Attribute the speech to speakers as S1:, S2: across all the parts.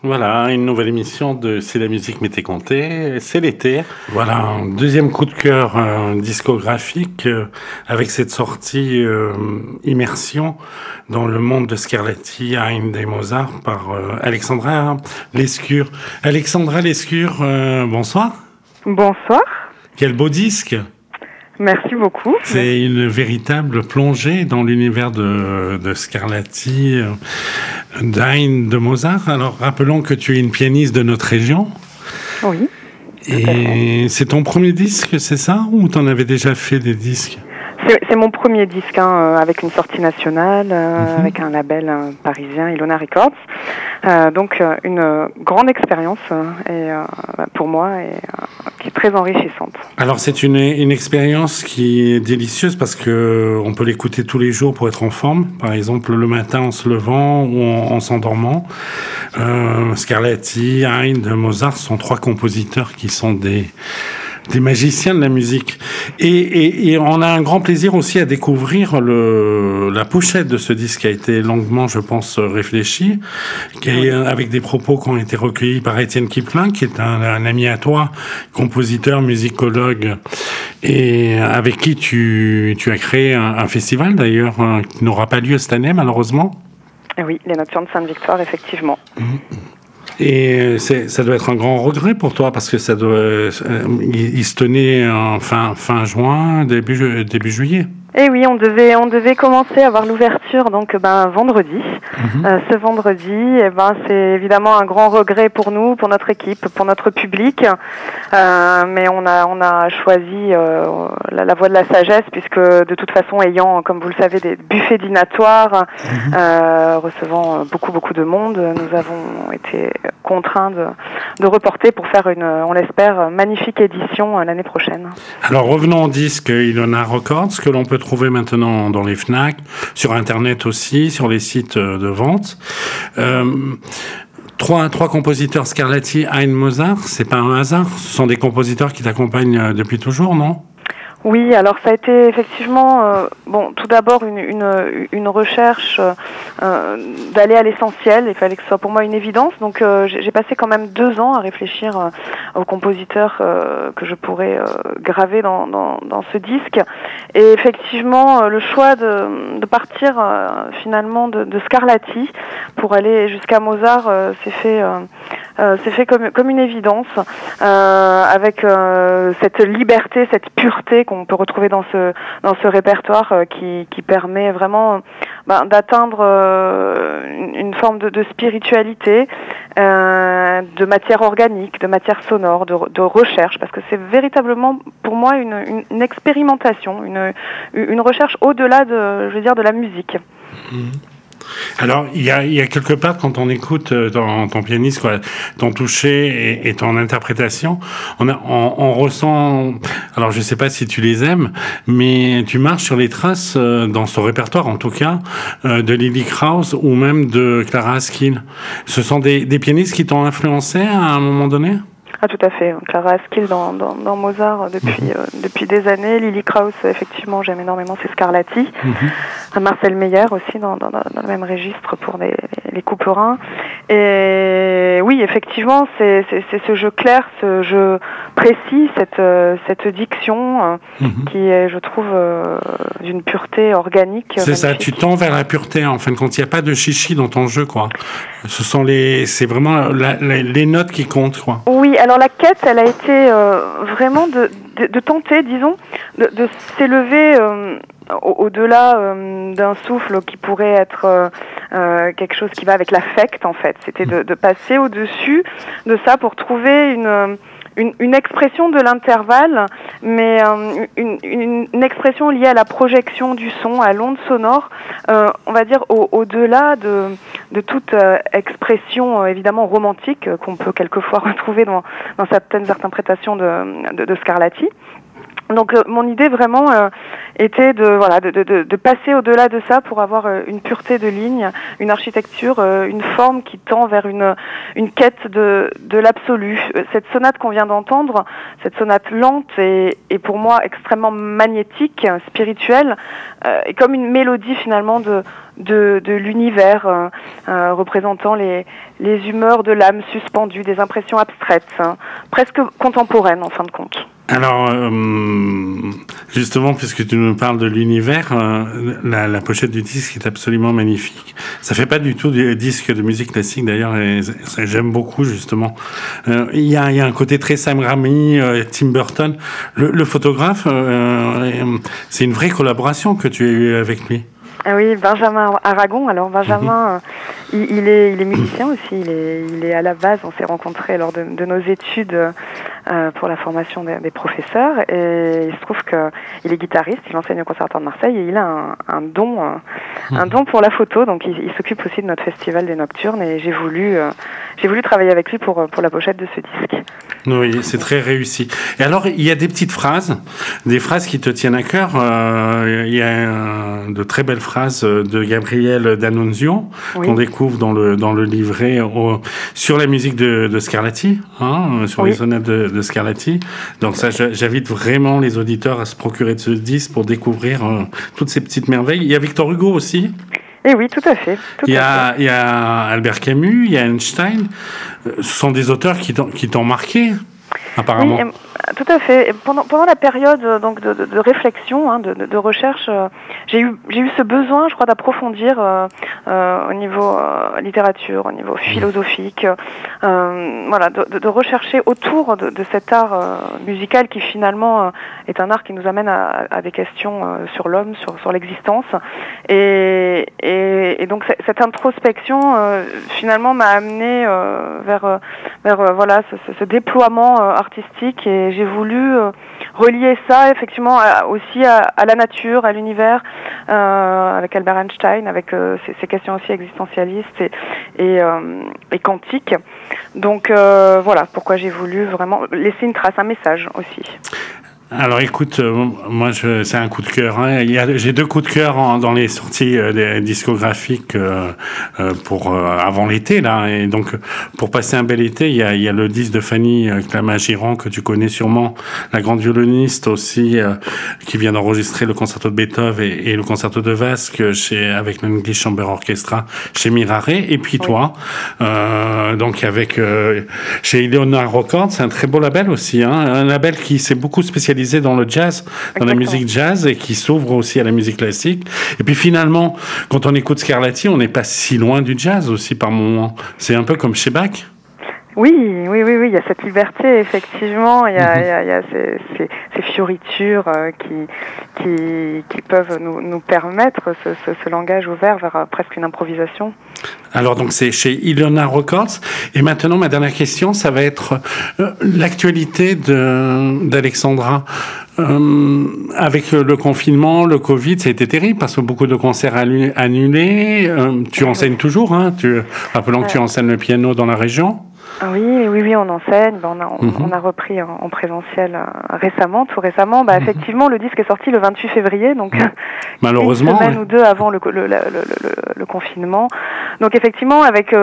S1: Voilà, une nouvelle émission de C'est la musique m'était comptée, c'est l'été. Voilà, un deuxième coup de cœur discographique avec cette sortie immersion dans le monde de Scarlatti, Haydn et Mozart par Alexandra Lescure. Alexandra Lescure, bonsoir.
S2: Bonsoir.
S1: Quel beau disque.
S2: Merci beaucoup.
S1: C'est une véritable plongée dans l'univers de Scarlatti, d'Haydn, de Mozart. Alors, rappelons que tu es une pianiste de notre région.
S2: Oui.
S1: Et c'est ton premier disque, c'est ça? Ou t'en avais déjà fait des disques?
S2: C'est mon premier disque, avec une sortie nationale, avec un label parisien, Ilona Records. Donc une grande expérience pour moi et qui est très enrichissante.
S1: Alors c'est une expérience qui est délicieuse parce que on peut l'écouter tous les jours pour être en forme. Par exemple le matin en se levant ou en s'endormant. Scarlatti, Haydn, Mozart sont trois compositeurs qui sont des magiciens de la musique. Et on a un grand plaisir aussi à découvrir la pochette de ce disque qui a été longuement, je pense, réfléchi, avec des propos qui ont été recueillis par Étienne Kipling, qui est un ami à toi, compositeur, musicologue, et avec qui tu as créé un festival d'ailleurs, qui n'aura pas lieu cette année, malheureusement.
S2: Oui, les Nocturnes de Sainte-Victoire, effectivement.
S1: Et ça doit être un grand regret pour toi parce que il se tenait en fin juin, début juillet.
S2: Et oui, on devait commencer à voir l'ouverture donc vendredi. Ce vendredi, c'est évidemment un grand regret pour nous, pour notre équipe, pour notre public. Mais on a choisi la voie de la sagesse puisque de toute façon, ayant, comme vous le savez, des buffets dînatoires, recevant beaucoup de monde, nous avons été contraints de reporter pour faire on l'espère, magnifique édition l'année prochaine.
S1: Alors revenons au disque Ilona Records que l'on peut trouver maintenant dans les Fnac, sur Internet aussi, sur les sites de vente. Trois compositeurs, Scarlatti, Haydn, Mozart, c'est pas un hasard. Ce sont des compositeurs qui t'accompagnent depuis toujours, non?
S2: Oui, alors ça a été effectivement, tout d'abord une recherche d'aller à l'essentiel. Il fallait que ce soit pour moi une évidence. Donc j'ai passé quand même 2 ans à réfléchir aux compositeurs que je pourrais graver dans ce disque. Et effectivement, le choix de partir finalement de Scarlatti pour aller jusqu'à Mozart s'est fait comme une évidence, avec cette liberté, cette pureté qu'on peut retrouver dans ce répertoire qui permet vraiment d'atteindre une forme de spiritualité, de matière organique, de matière sonore, de recherche, parce que c'est véritablement pour moi une expérimentation, une recherche au-delà de la musique.
S1: Alors, il y a quelque part, quand on écoute ton pianiste, ton toucher et ton interprétation, on ressent, alors je sais pas si tu les aimes, mais tu marches sur les traces, dans ce répertoire en tout cas, de Lily Krauss ou même de Clara Askill. Ce sont des pianistes qui t'ont influencé à un moment donné ?
S2: Ah, tout à fait. Clara Askill dans Mozart depuis des années. Lily Krauss, effectivement, j'aime énormément, c'est Scarlatti. Marcel Meyer aussi dans le même registre pour les couperins. Et oui, effectivement, c'est ce jeu clair, ce jeu précis, cette diction qui est, je trouve, d'une pureté organique.
S1: C'est
S2: magnifique.
S1: ça, tu tends vers la pureté en fin de compte. Il n'y a pas de chichi dans ton jeu, quoi. C'est vraiment les notes qui comptent, quoi.
S2: Oui, alors la quête, elle a été vraiment de tenter, disons, de s'élever au-delà d'un souffle qui pourrait être quelque chose qui va avec l'affect, en fait. C'était de passer au-dessus de ça pour trouver une expression de l'intervalle, mais une expression liée à la projection du son, à l'onde sonore, on va dire au-delà de toute expression évidemment romantique qu'on peut quelquefois retrouver dans certaines interprétations de Scarlatti. Donc mon idée vraiment était de passer au-delà de ça pour avoir une pureté de ligne, une architecture, une forme qui tend vers une quête de l'absolu. Cette sonate qu'on vient d'entendre, cette sonate lente et pour moi extrêmement magnétique, spirituelle, est comme une mélodie finalement de l'univers, représentant les humeurs de l'âme suspendues, des impressions abstraites, hein, presque contemporaines en fin de compte.
S1: Alors, justement, puisque tu nous parles de l'univers, la pochette du disque est absolument magnifique. Ça fait pas du tout du disque de musique classique, d'ailleurs, et j'aime beaucoup, justement. Il y a un côté très Sam Raimi, Tim Burton. Le photographe, c'est une vraie collaboration que tu as eue avec lui.
S2: Ah oui, Benjamin Aragon. Alors Benjamin, il est musicien aussi. Il est à la base. On s'est rencontrés lors de nos études pour la formation des professeurs. Et il se trouve qu'il est guitariste. Il enseigne au Conservatoire de Marseille et il a un don pour la photo. Donc il s'occupe aussi de notre festival des Nocturnes. Et j'ai voulu travailler avec lui pour la pochette de ce disque.
S1: Oui, c'est très réussi. Et alors, il y a des petites phrases, des phrases qui te tiennent à cœur. Il y a de très belles phrases de Gabriel D'Annunzio, oui, qu'on découvre dans le livret sur la musique de Scarlatti, sur oui, les sonates de Scarlatti. Donc ça, j'invite vraiment les auditeurs à se procurer de ce disque pour découvrir toutes ces petites merveilles. Il y a Victor Hugo aussi.
S2: Eh oui, tout à fait.
S1: Il y a Albert Camus, il y a Einstein. Ce sont des auteurs qui t'ont marqué, apparemment.
S2: Oui, tout à fait. Pendant la période donc de réflexion, de recherche, j'ai eu ce besoin, je crois, d'approfondir au niveau littérature, au niveau philosophique, voilà, de rechercher autour de cet art musical qui finalement est un art qui nous amène à des questions sur l'homme, sur l'existence, et donc cette introspection finalement m'a amené vers voilà ce déploiement artistique, et j'ai voulu relier ça effectivement aussi à la nature, à l'univers, avec Albert Einstein, avec ces questions aussi existentialistes et quantiques. Donc voilà pourquoi j'ai voulu vraiment laisser une trace, un message aussi.
S1: Alors écoute, moi c'est un coup de cœur. J'ai 2 coups de cœur dans les sorties discographiques pour avant l'été là. Et donc pour passer un bel été, il y a le disque de Fanny Clamart-Girand que tu connais sûrement, la grande violoniste aussi, qui vient d'enregistrer le concerto de Beethoven et le concerto de Vasque avec l'English Chamber Orchestra chez Mirare. Et puis toi, donc avec chez Eleonore Records, c'est un très beau label aussi, un label qui s'est beaucoup spécialisé dans le jazz, dans la musique jazz, et qui s'ouvre aussi à la musique classique. Et puis finalement, quand on écoute Scarlatti, on n'est pas si loin du jazz aussi par moments. C'est un peu comme chez Bach.
S2: Oui, il y a cette liberté, effectivement, il y a ces fioritures qui peuvent nous permettre ce langage ouvert vers presque une improvisation. Alors
S1: donc c'est chez Eleonore Records. Et maintenant, ma dernière question, ça va être l'actualité d'Alexandra. Avec le confinement, le Covid, ça a été terrible parce que beaucoup de concerts annulés. Tu enseignes toujours, rappelons que tu enseignes le piano dans la région.
S2: Oui, on enseigne. On a repris en présentiel tout récemment. Effectivement, le disque est sorti le 28 février, donc
S1: malheureusement,
S2: une semaine ou deux avant le confinement. Donc effectivement, avec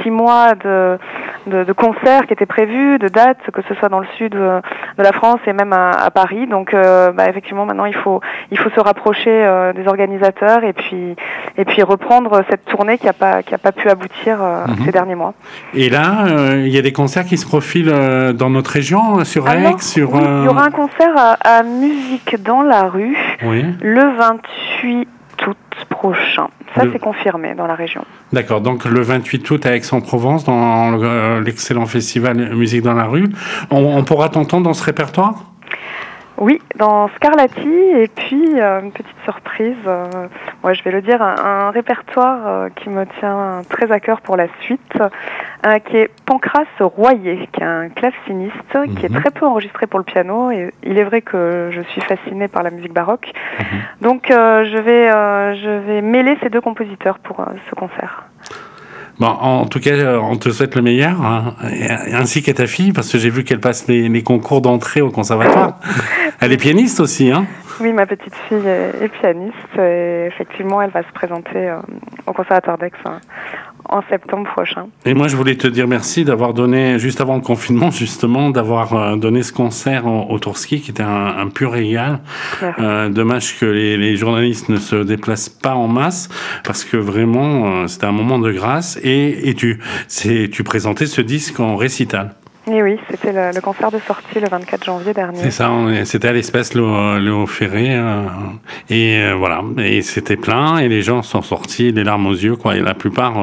S2: 6 mois de concerts qui étaient prévus, de dates, que ce soit dans le sud de la France et même à Paris. Donc effectivement, maintenant il faut se rapprocher des organisateurs et puis reprendre cette tournée qui a pas pu aboutir ces derniers mois.
S1: Et là, il y a des concerts qui se profilent dans notre région, sur Aix,
S2: il y aura un concert à Musique dans la rue, le 28 août prochain. Ça, c'est confirmé dans la région.
S1: D'accord, donc le 28 août à Aix-en-Provence, dans l'excellent festival Musique dans la rue. On pourra t'entendre dans ce répertoire ?
S2: Oui, dans Scarlatti, et puis une petite surprise, je vais le dire, un répertoire qui me tient très à cœur pour la suite, qui est Pancras Royer, qui est un claveciniste, qui est très peu enregistré pour le piano, et il est vrai que je suis fascinée par la musique baroque. Donc je vais mêler ces 2 compositeurs pour ce concert.
S1: Bon, en tout cas, on te souhaite le meilleur, ainsi qu'à ta fille, parce que j'ai vu qu'elle passe les concours d'entrée au conservatoire. Elle est pianiste aussi,
S2: Oui, ma petite fille est pianiste et effectivement, elle va se présenter au Conservatoire d'Aix en septembre prochain.
S1: Et moi, je voulais te dire merci d'avoir donné, juste avant le confinement, justement, d'avoir donné ce concert au Tourski, qui était un pur régal. Dommage que les journalistes ne se déplacent pas en masse, parce que vraiment, c'était un moment de grâce. Et tu présentais ce disque en récital.
S2: Et oui, c'était le concert de sortie le 24 janvier dernier.
S1: C'est ça, c'était à l'Espace Léo Ferré. Voilà, et c'était plein, et les gens sont sortis les larmes aux yeux, quoi. Et la plupart,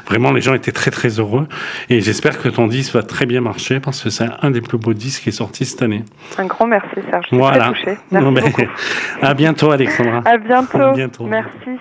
S1: vraiment, les gens étaient très très heureux. Et j'espère que ton disque va très bien marcher, parce que c'est un des plus beaux disques qui est sorti cette année.
S2: Un grand merci, Serge. Je suis très touchée. Merci beaucoup.
S1: À bientôt, Alexandra.
S2: À bientôt. Merci.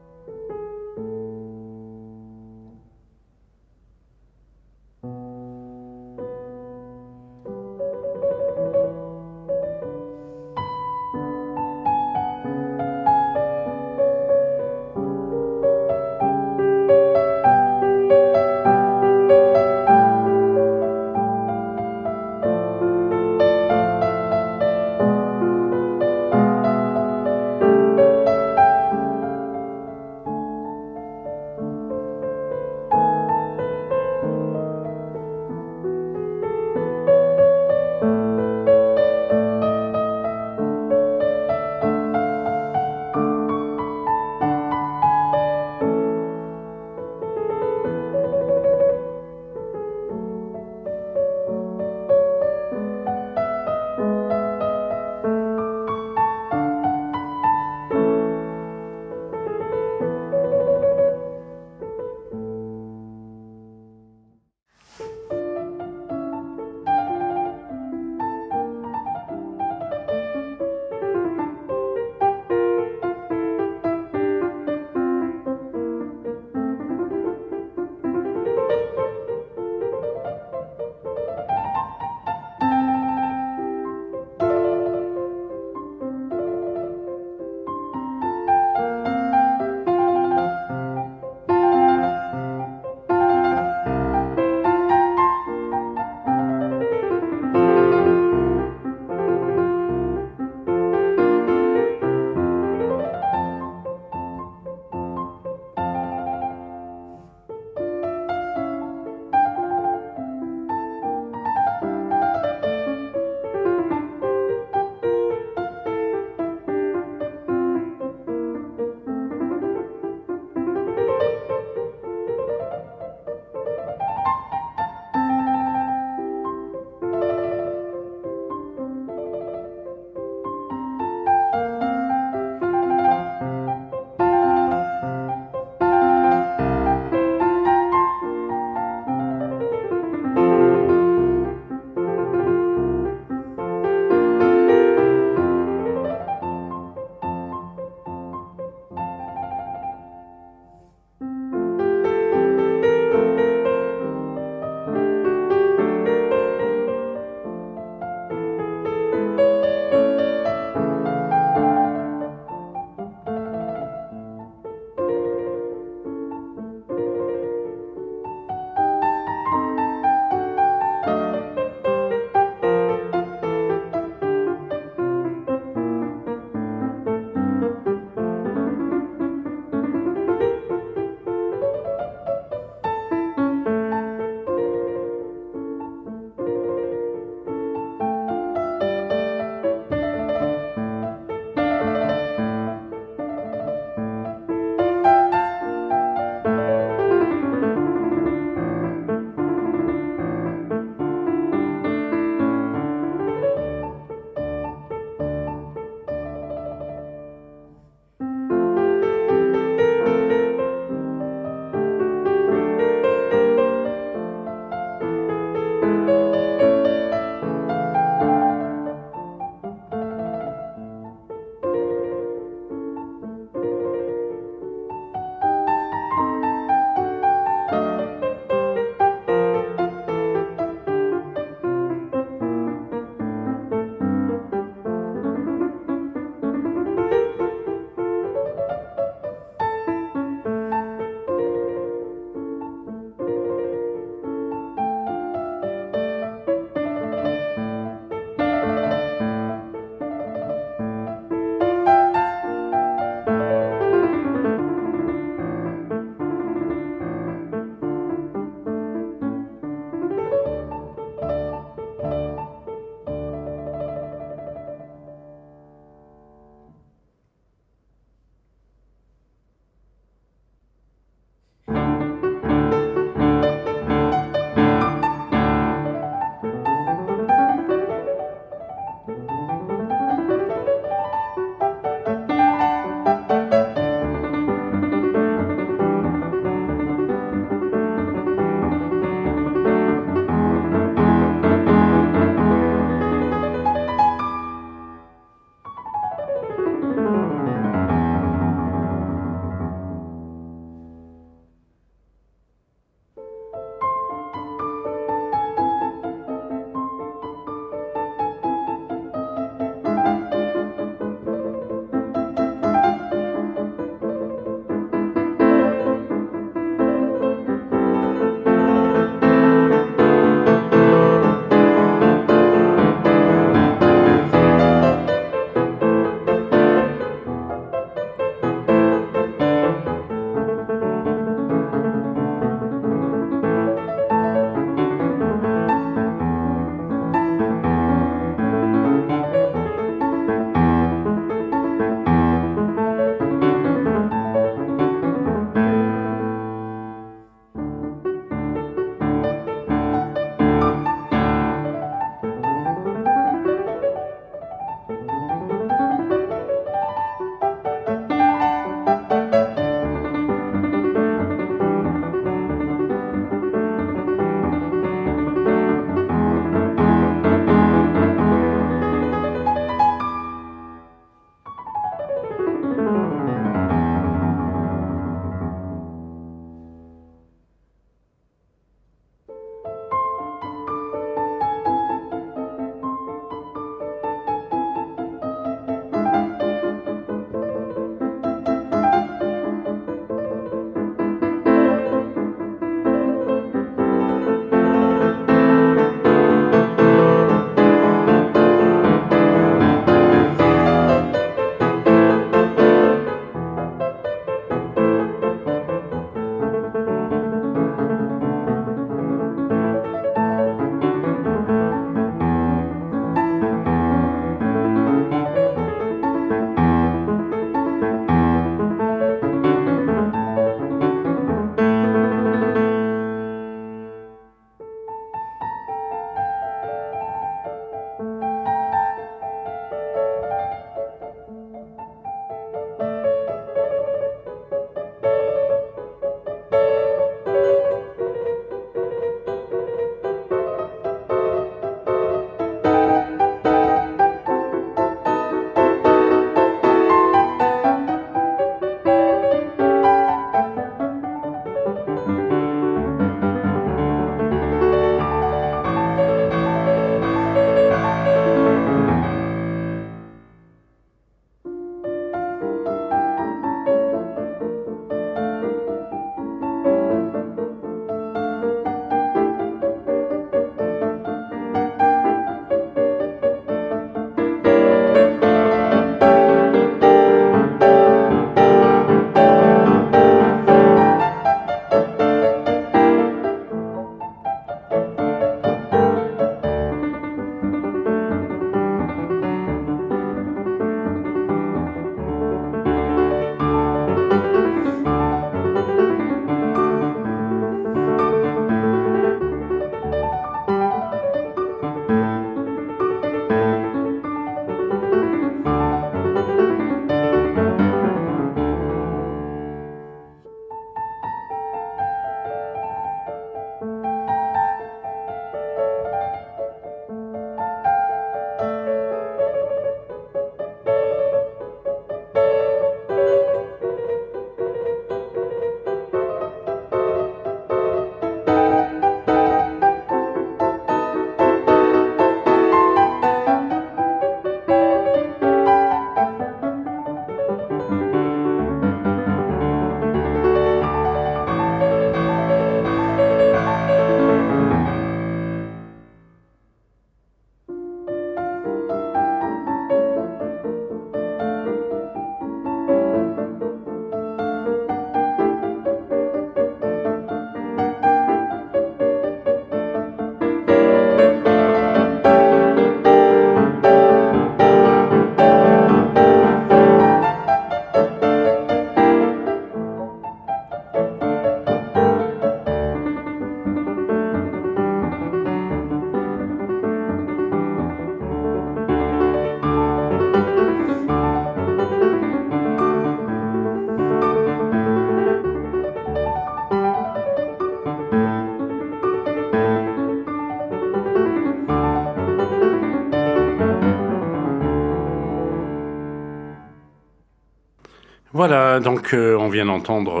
S1: Voilà, donc on vient d'entendre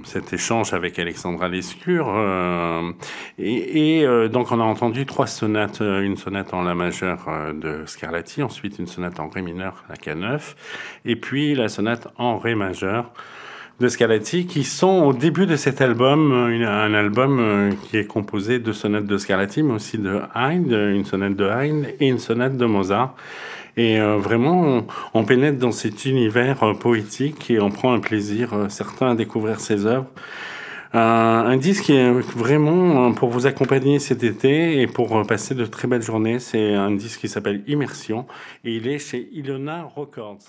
S1: cet échange avec Alexandra Lescure. Donc on a entendu 3 sonates, une sonate en la majeure de Scarlatti, ensuite une sonate en ré mineur, la K9, et puis la sonate en ré majeur de Scarlatti, qui sont au début de cet album, un album qui est composé de sonates de Scarlatti, mais aussi de Haydn, une sonate de Haydn et une sonate de Mozart. Et vraiment, on pénètre dans cet univers poétique et on prend un plaisir certain à découvrir ses œuvres. Un disque qui est vraiment pour vous accompagner cet été et pour passer de très belles journées. C'est un disque qui s'appelle Immersion et il est chez Ilona Records.